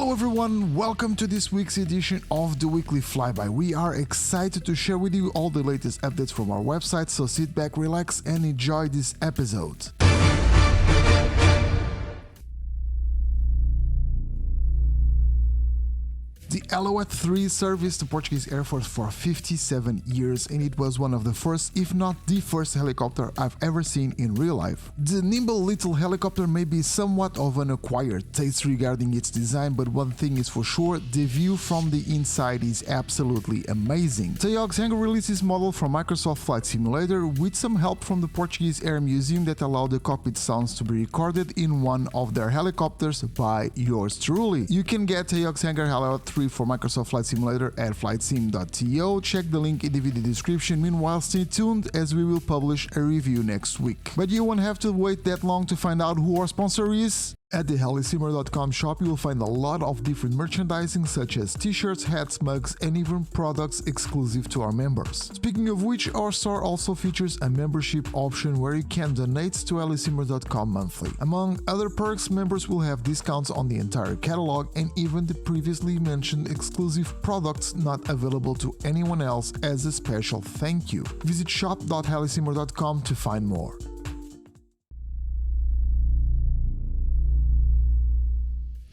Hello everyone, welcome to this week's edition of the Weekly Flyby. We are excited to share with you all the latest updates from our website, so sit back, relax and enjoy this episode. The Alouette 3 serviced the Portuguese Air Force for 57 years, and it was one of the first, if not the first helicopter I've ever seen in real life. The nimble little helicopter may be somewhat of an acquired taste regarding its design, but one thing is for sure, the view from the inside is absolutely amazing. Taog's Hangar released this model from Microsoft Flight Simulator with some help from the Portuguese Air Museum that allowed the cockpit sounds to be recorded in one of their helicopters by yours truly. You can get Taog's Hangar Alouette 3 for Microsoft Flight Simulator at FlyBy. Check the link in the video description. Meanwhile, stay tuned as we will publish a review next week. But you won't have to wait that long to find out who our sponsor is. At the HeliSimmer.com shop, you will find a lot of different merchandising such as t-shirts, hats, mugs, and even products exclusive to our members. Speaking of which, our store also features a membership option where you can donate to HeliSimmer.com monthly. Among other perks, members will have discounts on the entire catalog and even the previously mentioned exclusive products not available to anyone else as a special thank you. Visit shop.helisimmer.com to find more.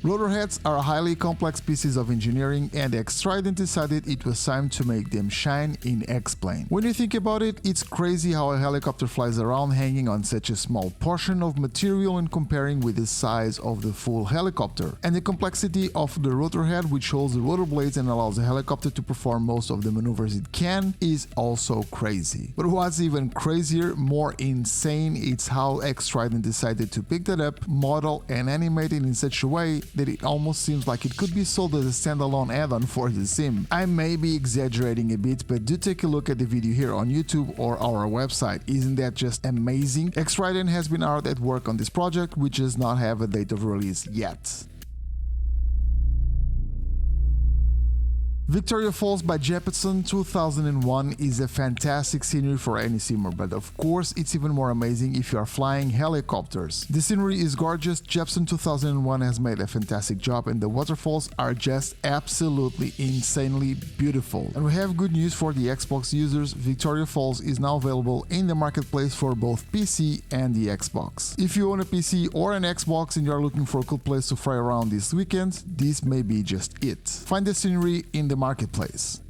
Rotor heads are highly complex pieces of engineering, and X-Trident decided it was time to make them shine in X-Plane. When you think about it, it's crazy how a helicopter flies around hanging on such a small portion of material and comparing with the size of the full helicopter. And the complexity of the rotor head, which holds the rotor blades and allows the helicopter to perform most of the maneuvers it can, is also crazy. But what's even crazier, more insane, it's how X-Trident decided to pick that up, model and animate it in such a way that it almost seems like it could be sold as a standalone add-on for the sim. I may be exaggerating a bit, but do take a look at the video here on YouTube or our website. Isn't that just amazing? X-Trident has been hard at work on this project, which does not have a date of release yet. Victoria Falls by Jeppesen 2001 is a fantastic scenery for any simmer, but of course it's even more amazing if you are flying helicopters. The scenery is gorgeous, Jeppesen 2001 has made a fantastic job, and the waterfalls are just absolutely insanely beautiful. And we have good news for the Xbox users, Victoria Falls is now available in the marketplace for both PC and the Xbox. If you own a PC or an Xbox and you are looking for a cool place to fly around this weekend, this may be just it. Find the scenery in the marketplace.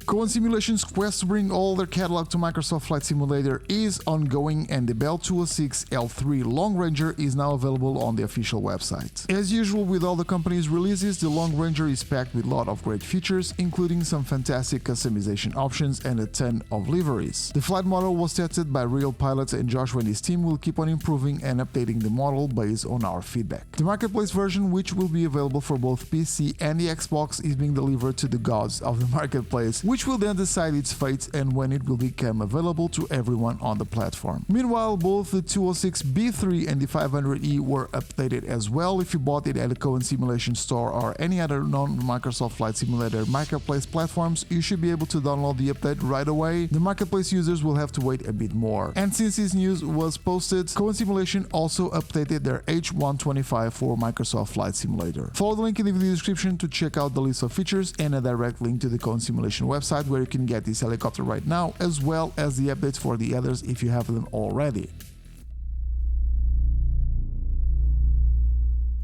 Cowan Simulation's quest to bring all their catalog to Microsoft Flight Simulator is ongoing, and the Bell 206 L3 Long Ranger is now available on the official website. As usual with all the company's releases, the Long Ranger is packed with a lot of great features, including some fantastic customization options and a ton of liveries. The flight model was tested by real pilots, and Joshua and his team will keep on improving and updating the model based on our feedback. The marketplace version, which will be available for both PC and the Xbox, is being delivered to the gods of the marketplace, which will then decide its fate and when it will become available to everyone on the platform. Meanwhile, both the 206B3 and the 500E were updated as well. If you bought it at a Cowan Simulation store or any other non-Microsoft Flight Simulator marketplace platforms, you should be able to download the update right away. The marketplace users will have to wait a bit more. And since this news was posted, Cowan Simulation also updated their H125 for Microsoft Flight Simulator. Follow the link in the video description to check out the list of features and a direct link to the Cowan Simulation website where you can get this helicopter right now, as well as the updates for the others if you have them already.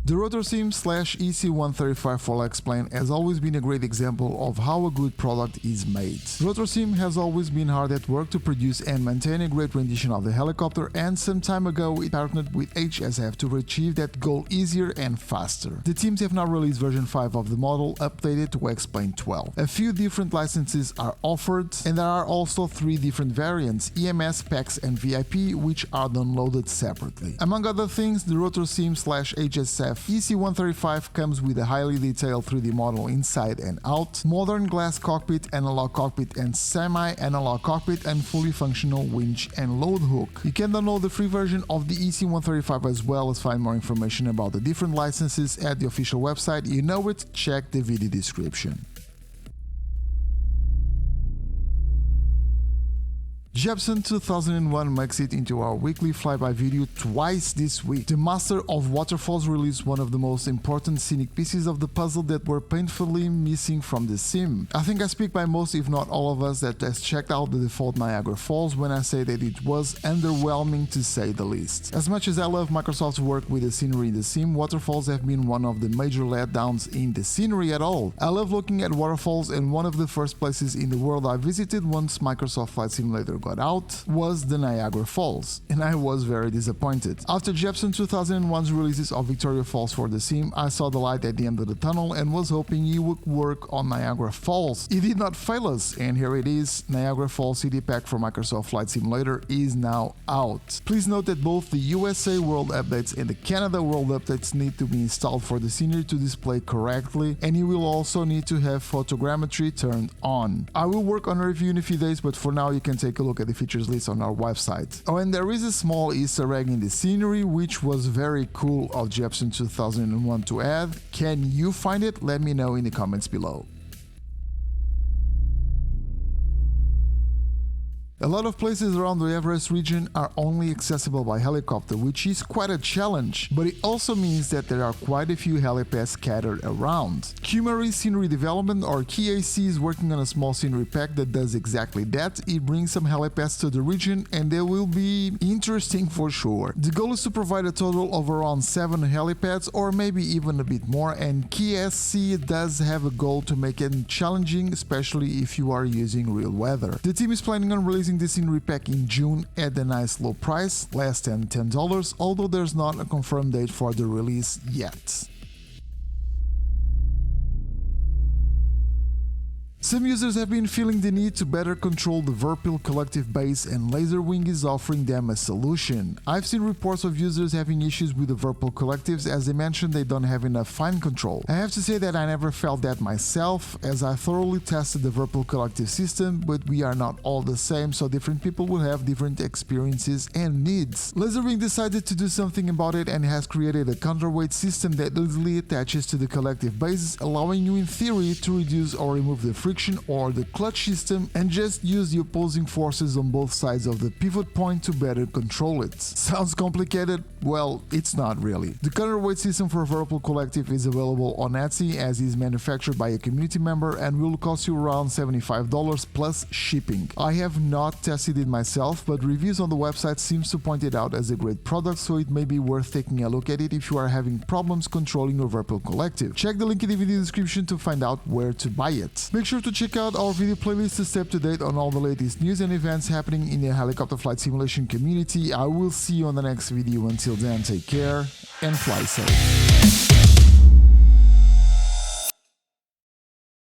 The Rotorsim EC135 for X-Plane has always been a great example of how a good product is made. Rotorsim has always been hard at work to produce and maintain a great rendition of the helicopter, and some time ago it partnered with HSF to achieve that goal easier and faster. The teams have now released version 5 of the model, updated to X-Plane 12. A few different licenses are offered, and there are also 3 different variants, EMS, PAX and VIP, which are downloaded separately. Among other things, the Rotorsim HSF EC135 comes with a highly detailed 3D model inside and out, modern glass cockpit, analog cockpit and semi-analog cockpit, and fully functional winch and load hook. You can download the free version of the EC135 as well as find more information about the different licenses at the official website. You know it, check the video description. Jepson 2001 makes it into our weekly flyby video twice this week. The Master of Waterfalls released one of the most important scenic pieces of the puzzle that were painfully missing from the sim. I think I speak by most if not all of us that has checked out the default Niagara Falls when I say that it was underwhelming to say the least. As much as I love Microsoft's work with the scenery in the sim, waterfalls have been one of the major letdowns in the scenery at all. I love looking at waterfalls, and one of the first places in the world I visited once Microsoft Flight Simulator got out was the Niagara Falls, and I was very disappointed. After Jepson 2001's releases of Victoria Falls for the sim, I saw the light at the end of the tunnel and was hoping he would work on Niagara Falls. He did not fail us, and here it is. Niagara Falls CD Pack for Microsoft Flight Simulator is now out. Please note that both the USA World Updates and the Canada World Updates need to be installed for the scenery to display correctly, and you will also need to have photogrammetry turned on. I will work on a review in a few days, but for now you can take a look at the features list on our website. Oh, and there is a small Easter egg in the scenery which was very cool of Jepson 2001 to add. Can you find it? Let me know in the comments below. A lot of places around the Everest region are only accessible by helicopter, which is quite a challenge, but it also means that there are quite a few helipads scattered around. Kumari Scenery Development, or KAC, is working on a small scenery pack that does exactly that. It brings some helipads to the region and they will be interesting for sure. The goal is to provide a total of around 7 helipads or maybe even a bit more, and KSC does have a goal to make it challenging, especially if you are using real weather. The team is planning on releasing this scenery pack in June at a nice low price, less than $10, although there's not a confirmed date for the release yet. Some users have been feeling the need to better control the VIRPIL collective base, and Laserwing is offering them a solution. I've seen reports of users having issues with the VIRPIL collectives as they mentioned they don't have enough fine control. I have to say that I never felt that myself, as I thoroughly tested the VIRPIL collective system, but we are not all the same, so different people will have different experiences and needs. Laserwing decided to do something about it and has created a counterweight system that easily attaches to the collective bases, allowing you in theory to reduce or remove the friction or the clutch system and just use the opposing forces on both sides of the pivot point to better control it. Sounds complicated? Well, it's not really. The counterweight system for VIRPIL Collective is available on Etsy, as is manufactured by a community member and will cost you around $75 plus shipping. I have not tested it myself, but reviews on the website seems to point it out as a great product, so it may be worth taking a look at it if you are having problems controlling your VIRPIL Collective. Check the link in the video description to find out where to buy it. Make sure to check out our video playlist to stay up to date on all the latest news and events happening in the helicopter flight simulation community. I will see you on the next video. Until then, take care and fly safe.